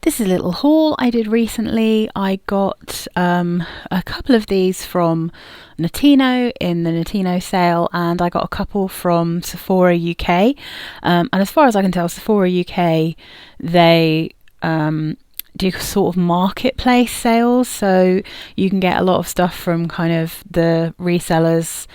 This is a little haul I did recently. I got a couple of these from Notino in the Notino sale, and I got a couple from Sephora UK. And as far as I can tell, Sephora UK, they do sort of marketplace sales, so you can get a lot of stuff from kind of the resellers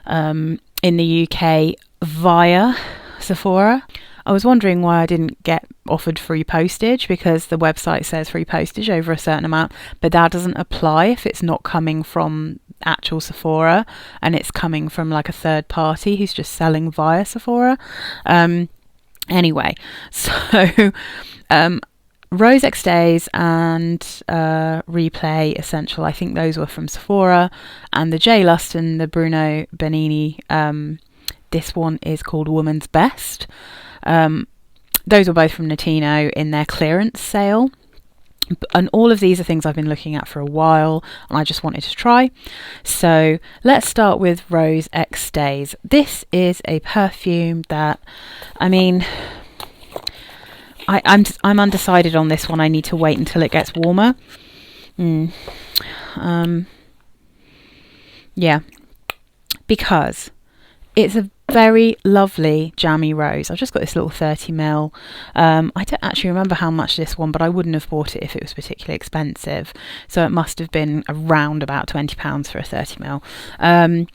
in the UK via Sephora. I was wondering why I didn't get offered free postage, because the website says free postage over a certain amount, but that doesn't apply if it's not coming from actual Sephora and it's coming from like a third party who's just selling via Sephora. Anyway, so Rose Extase and Replay Essential, I think those were from Sephora, and the JLust and the Bruno Banani, this one is called Woman's Best. Those were both from Notino in their clearance sale. And all of these are things I've been looking at for a while and I just wanted to try. So let's start with Rose Extase. This is a perfume that, I mean, I'm undecided on this one. I need to wait until it gets warmer. Yeah, because it's a very lovely jammy rose. I've just got this little 30ml. I don't actually remember how much this one, but I wouldn't have bought it if it was particularly expensive. So it must have been around about £20 for a 30ml.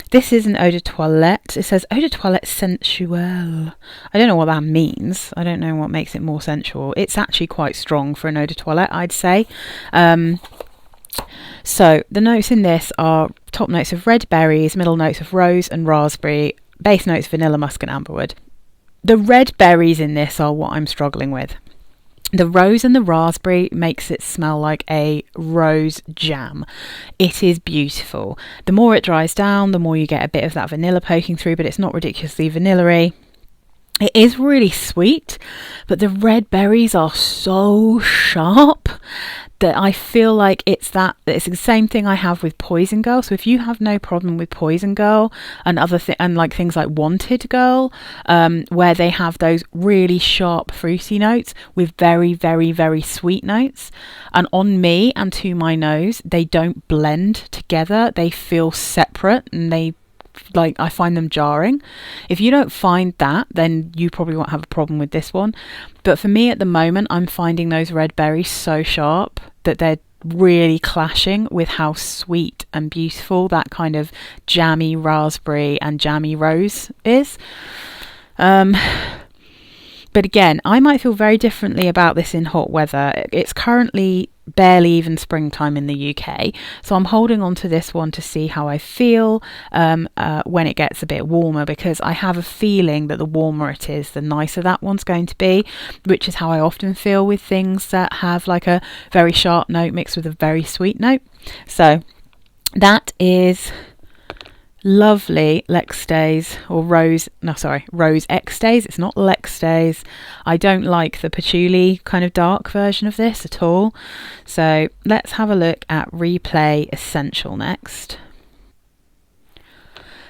This is an eau de toilette. It says eau de toilette sensuelle. I don't know what that means. I don't know what makes it more sensual. It's actually quite strong for an eau de toilette, I'd say. So the notes in this are top notes of red berries, middle notes of rose and raspberry, base notes vanilla, musk and amberwood. The red berries in this are what I'm struggling with. The rose and the raspberry makes it smell like a rose jam. It is beautiful. The more it dries down, the more you get a bit of that vanilla poking through, but it's not ridiculously vanilla-y. It is really sweet, but the red berries are so sharp that I feel like it's the same thing I have with Poison Girl. So if you have no problem with Poison Girl and like things like Wanted Girl, where they have those really sharp fruity notes with very, very, very sweet notes, and on me and to my nose, they don't blend together. They feel separate and I find them jarring. If you don't find that, then you probably won't have a problem with this one. But for me at the moment, I'm finding those red berries so sharp that they're really clashing with how sweet and beautiful that kind of jammy raspberry and jammy rose is. But again, I might feel very differently about this in hot weather. It's currently barely even springtime in the UK, so I'm holding on to this one to see how I feel when it gets a bit warmer, because I have a feeling that the warmer it is, the nicer that one's going to be, which is how I often feel with things that have like a very sharp note mixed with a very sweet note. So that is lovely Lextase or Rose Extase. It's not Lextase. I don't like the patchouli kind of dark version of this at all. So let's have a look at Replay Essential next.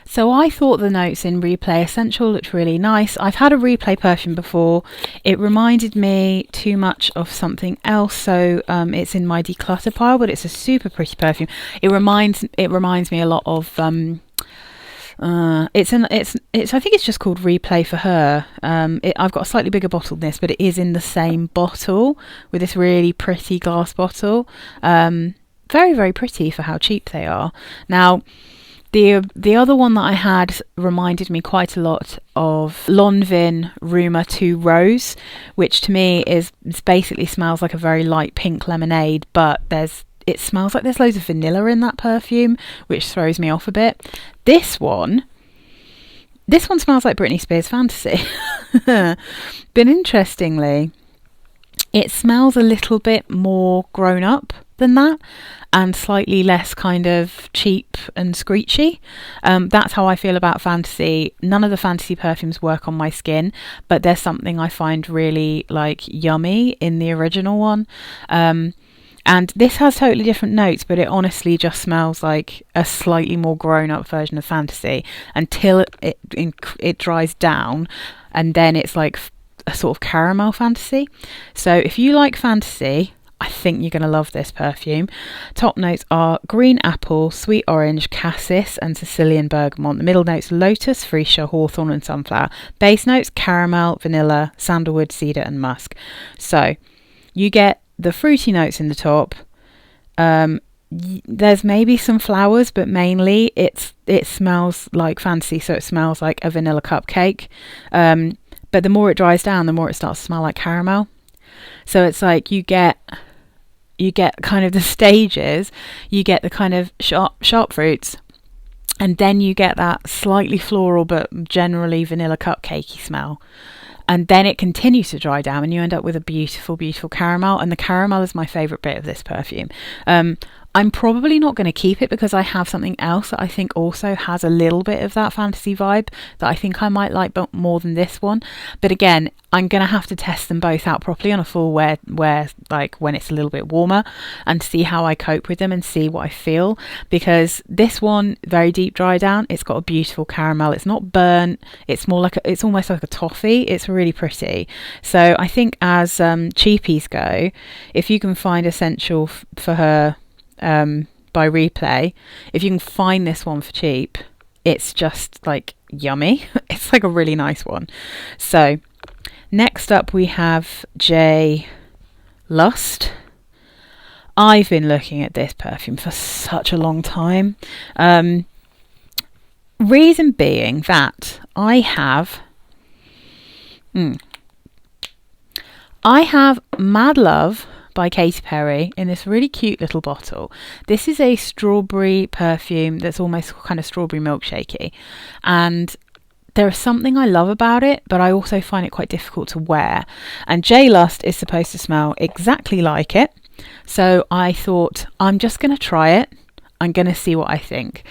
So I thought the notes in Replay Essential looked really nice. I've had a Replay perfume before. It reminded me too much of something else, so it's in my declutter pile, but it's a super pretty perfume. It reminds me a lot of I think it's just called Replay for Her. I've got a slightly bigger bottle than this, but it is in the same bottle with this really pretty glass bottle. Very, very pretty for how cheap they are. Now, the other one that I had reminded me quite a lot of Lanvin Rumour 2 Rose, which to me basically smells like a very light pink lemonade, but it smells like there's loads of vanilla in that perfume, which throws me off a bit. This one smells like Britney Spears Fantasy. But interestingly, it smells a little bit more grown up than that, and slightly less kind of cheap and screechy. That's how I feel about Fantasy. None of the Fantasy perfumes work on my skin, but there's something I find really like yummy in the original one. And this has totally different notes, but it honestly just smells like a slightly more grown-up version of Fantasy until it dries down, and then it's like a sort of caramel fantasy. So if you like fantasy, I think you're going to love this perfume. Top notes are green apple, sweet orange, cassis and Sicilian bergamot. The middle notes lotus, freesia, hawthorn and sunflower. Base notes caramel, vanilla, sandalwood, cedar and musk. So you get the fruity notes in the top. There's maybe some flowers, but mainly it smells like fantasy, so it smells like a vanilla cupcake. But the more it dries down, the more it starts to smell like caramel. So it's like you get kind of the stages, you get the kind of sharp fruits, and then you get that slightly floral but generally vanilla cupcakey smell. And then it continues to dry down and you end up with a beautiful, beautiful caramel. And the caramel is my favourite bit of this perfume. I'm probably not going to keep it because I have something else that I think also has a little bit of that fantasy vibe that I think I might like more than this one. But again, I'm going to have to test them both out properly on a full wear like when it's a little bit warmer, and see how I cope with them and see what I feel. Because this one, very deep dry down, it's got a beautiful caramel. It's not burnt. It's more like it's almost like a toffee. It's really pretty. So I think as cheapies go, if you can find Essential for her by Replay, if you can find this one for cheap, it's just like yummy. It's like a really nice one. So next up we have JLust. I've been looking at this perfume for such a long time. Reason being that I have Mad Love by Katy Perry in this really cute little bottle. This is a strawberry perfume that's almost kind of strawberry milkshakey, and there is something I love about it, but I also find it quite difficult to wear. And JLust is supposed to smell exactly like it, so I thought I'm just going to try it. I'm going to see what I think.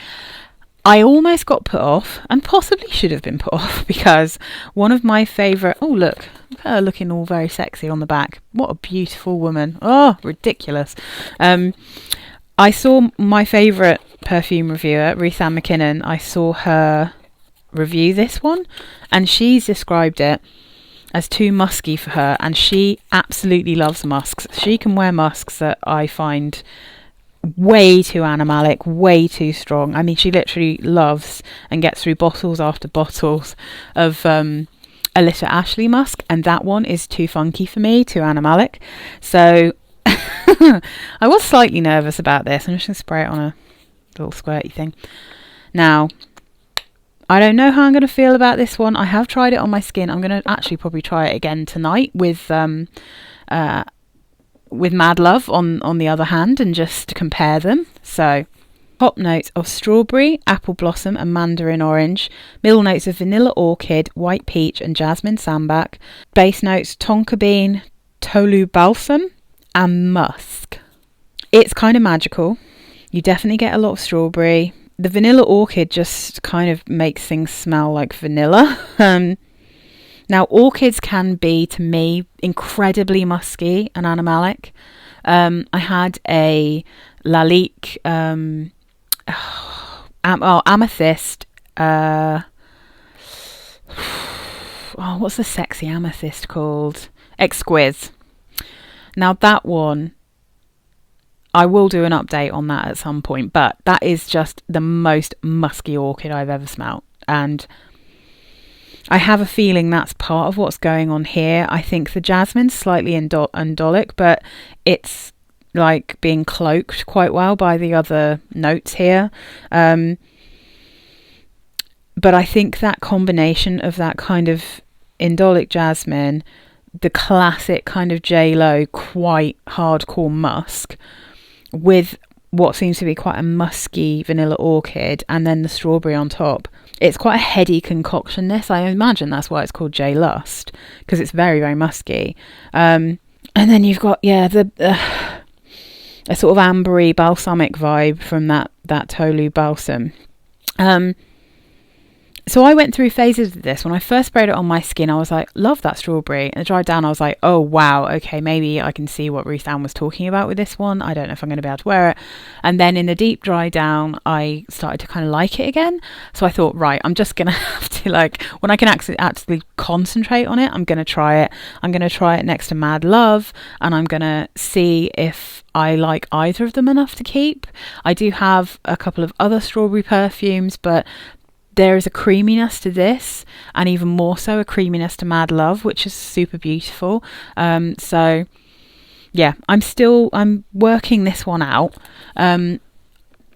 I almost got put off, and possibly should have been put off, because one of my favourite... Oh, look at her looking all very sexy on the back. What a beautiful woman. Oh, ridiculous. I saw my favourite perfume reviewer, Ruth Ann McKinnon. I saw her review this one, and she's described it as too musky for her, and she absolutely loves musks. She can wear musks that I find way too animalic, way too strong. I mean, she literally loves and gets through bottles after bottles of Alyssa Ashley musk, and that one is too funky for me, too animalic. So I was slightly nervous about this. I'm just going to spray it on a little squirty thing. Now, I don't know how I'm going to feel about this one. I have tried it on my skin. I'm going to actually probably try it again tonight with Mad Love on the other hand, and just compare them. So top notes of strawberry, apple blossom and mandarin orange. Middle notes of vanilla orchid, white peach and jasmine sambac. Base notes tonka bean, tolu balsam and musk. It's kind of magical. You definitely get a lot of strawberry. The vanilla orchid just kind of makes things smell like vanilla. Now, orchids can be, to me, incredibly musky and animalic. I had a Lalique amethyst. What's the sexy amethyst called? Exquise. Now, that one, I will do an update on that at some point, but that is just the most musky orchid I've ever smelt. And I have a feeling that's part of what's going on here. I think the jasmine's slightly indolic, but it's like being cloaked quite well by the other notes here. But I think that combination of that kind of indolic jasmine, the classic kind of J.Lo quite hardcore musk, with what seems to be quite a musky vanilla orchid, and then the strawberry on top. It's quite a heady concoction, this. I imagine that's why it's called JLust, because it's very, very musky. And then you've got, a sort of ambery balsamic vibe from that Tolu balsam. So I went through phases of this. When I first sprayed it on my skin, I was like, love that strawberry. And it dried down, I was like, oh wow, okay, maybe I can see what Ruth Ann was talking about with this one. I don't know if I'm going to be able to wear it. And then in the deep dry down, I started to kind of like it again. So I thought, right, I'm just going to have to, like, when I can actually concentrate on it, I'm going to try it. I'm going to try it next to Mad Love, and I'm going to see if I like either of them enough to keep. I do have a couple of other strawberry perfumes, but there is a creaminess to this, and even more so a creaminess to Mad Love, which is super beautiful. So yeah, I'm working this one out. I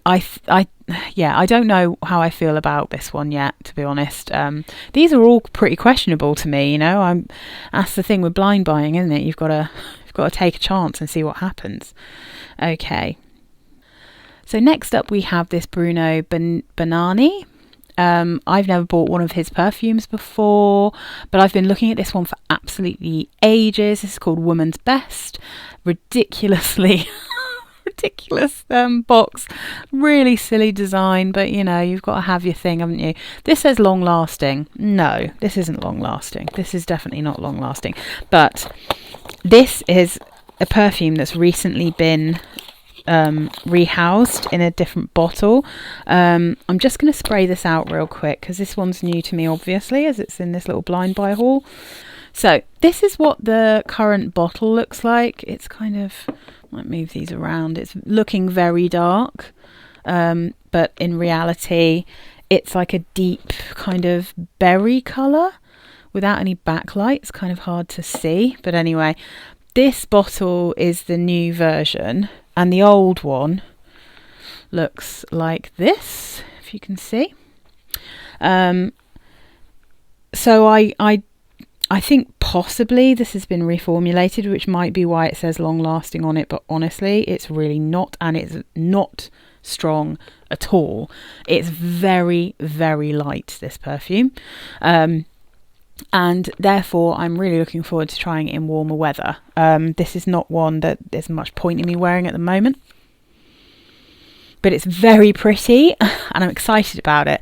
don't know how I feel about this one yet, to be honest. These are all pretty questionable to me, you know. That's the thing with blind buying, isn't it? You've got to take a chance and see what happens. Okay. So next up we have this Bruno Banani. I've never bought one of his perfumes before, but I've been looking at this one for absolutely ages. This is called Woman's Best. Ridiculous box, really silly design, but you know, you've got to have your thing, haven't you? This says long lasting. No, this isn't long lasting. This is definitely not long lasting, but this is a perfume that's recently been rehoused in a different bottle. I'm just going to spray this out real quick because this one's new to me, obviously, as it's in this little blind buy haul. So this is what the current bottle looks like. It's kind of, might move these around, it's looking very dark, but in reality it's like a deep kind of berry colour without any backlight. It's kind of hard to see, but anyway, this bottle is the new version, and the old one looks like this, if you can see. So I think possibly this has been reformulated, which might be why it says long lasting on it, but honestly it's really not, and it's not strong at all. It's very, very light, this perfume. And therefore I'm really looking forward to trying it in warmer weather. This is not one that there's much point in me wearing at the moment, but it's very pretty and I'm excited about it.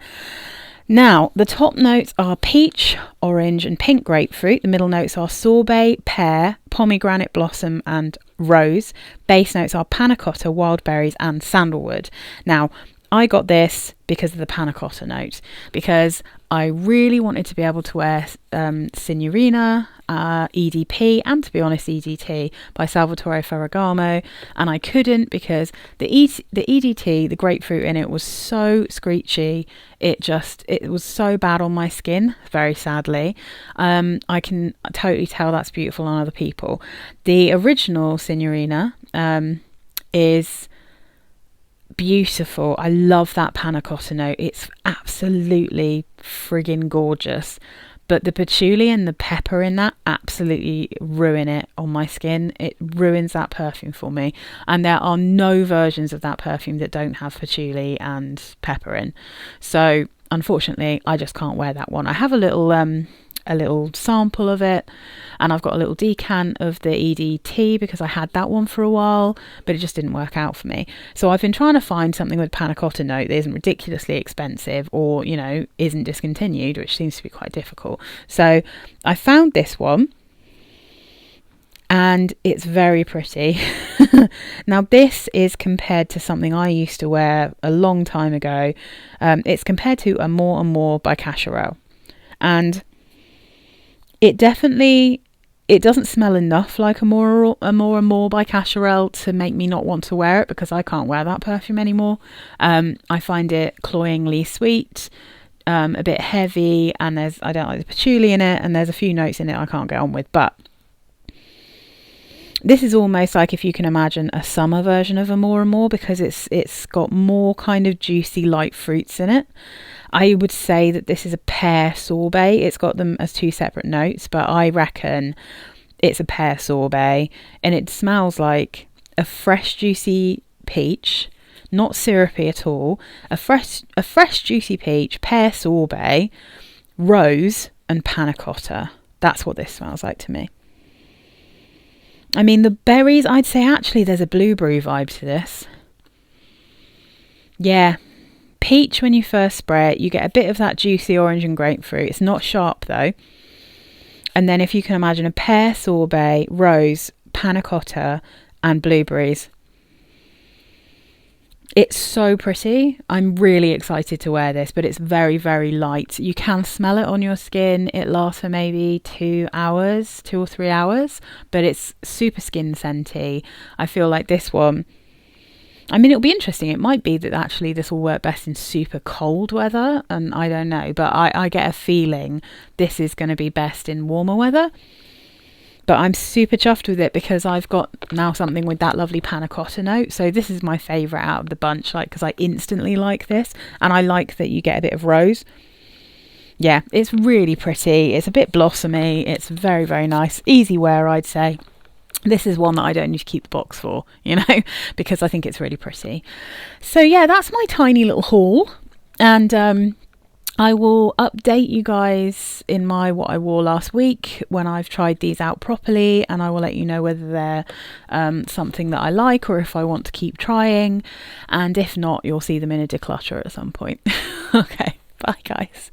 Now, the top notes are peach, orange and pink grapefruit. The middle notes are sorbet, pear, pomegranate blossom and rose. Base notes are panna cotta, wild berries and sandalwood. Now, I got this because of the panna cotta note, because I really wanted to be able to wear Signorina, EDP, and to be honest EDT by Salvatore Ferragamo, and I couldn't because the EDT, the grapefruit in it, was so screechy. It was so bad on my skin, very sadly. I can totally tell that's beautiful on other people. The original Signorina is beautiful. I love that panna cotta note. It's absolutely friggin' gorgeous, but the patchouli and the pepper in that absolutely ruin it on my skin. It ruins that perfume for me, and there are no versions of that perfume that don't have patchouli and pepper in. So unfortunately I just can't wear that one. I have a little sample of it, and I've got a little decant of the EDT because I had that one for a while, but it just didn't work out for me. So I've been trying to find something with panna cotta note that isn't ridiculously expensive, or you know, isn't discontinued, which seems to be quite difficult. So I found this one, and it's very pretty. Now this is compared to something I used to wear a long time ago. It's compared to Amour Amour by Cacharel, and it doesn't smell enough like Amour Amour by Cacharel to make me not want to wear it, because I can't wear that perfume anymore. I find it cloyingly sweet, a bit heavy, and I don't like the patchouli in it, and there's a few notes in it I can't get on with. But this is almost like, if you can imagine, a summer version of Amour Amour, because it's got more kind of juicy light fruits in it. I would say that this is a pear sorbet. It's got them as two separate notes, but I reckon it's a pear sorbet, and it smells like a fresh juicy peach, not syrupy at all. A fresh juicy peach, pear sorbet, rose and panna cotta. That's what this smells like to me. I mean, the berries, I'd say actually there's a blueberry vibe to this. Yeah, peach when you first spray it. You get a bit of that juicy orange and grapefruit. It's not sharp though. And then if you can imagine a pear sorbet, rose, panna cotta and blueberries. It's so pretty. I'm really excited to wear this, but it's very, very light. You can smell it on your skin. It lasts for maybe 2 hours, 2 or 3 hours, but it's super skin scenty. I feel like this one, I mean, it'll be interesting. It might be that actually this will work best in super cold weather, and I don't know, but I get a feeling this is going to be best in warmer weather. But I'm super chuffed with it because I've got now something with that lovely panna cotta note. So this is my favourite out of the bunch, like, because I instantly like this. And I like that you get a bit of rose. Yeah, it's really pretty. It's a bit blossomy. It's very, very nice. Easy wear, I'd say. This is one that I don't need to keep the box for, you know, because I think it's really pretty. So yeah, that's my tiny little haul. And I will update you guys in my what I wore last week when I've tried these out properly, and I will let you know whether they're something that I like or if I want to keep trying, and if not, you'll see them in a declutter at some point. Okay, bye guys.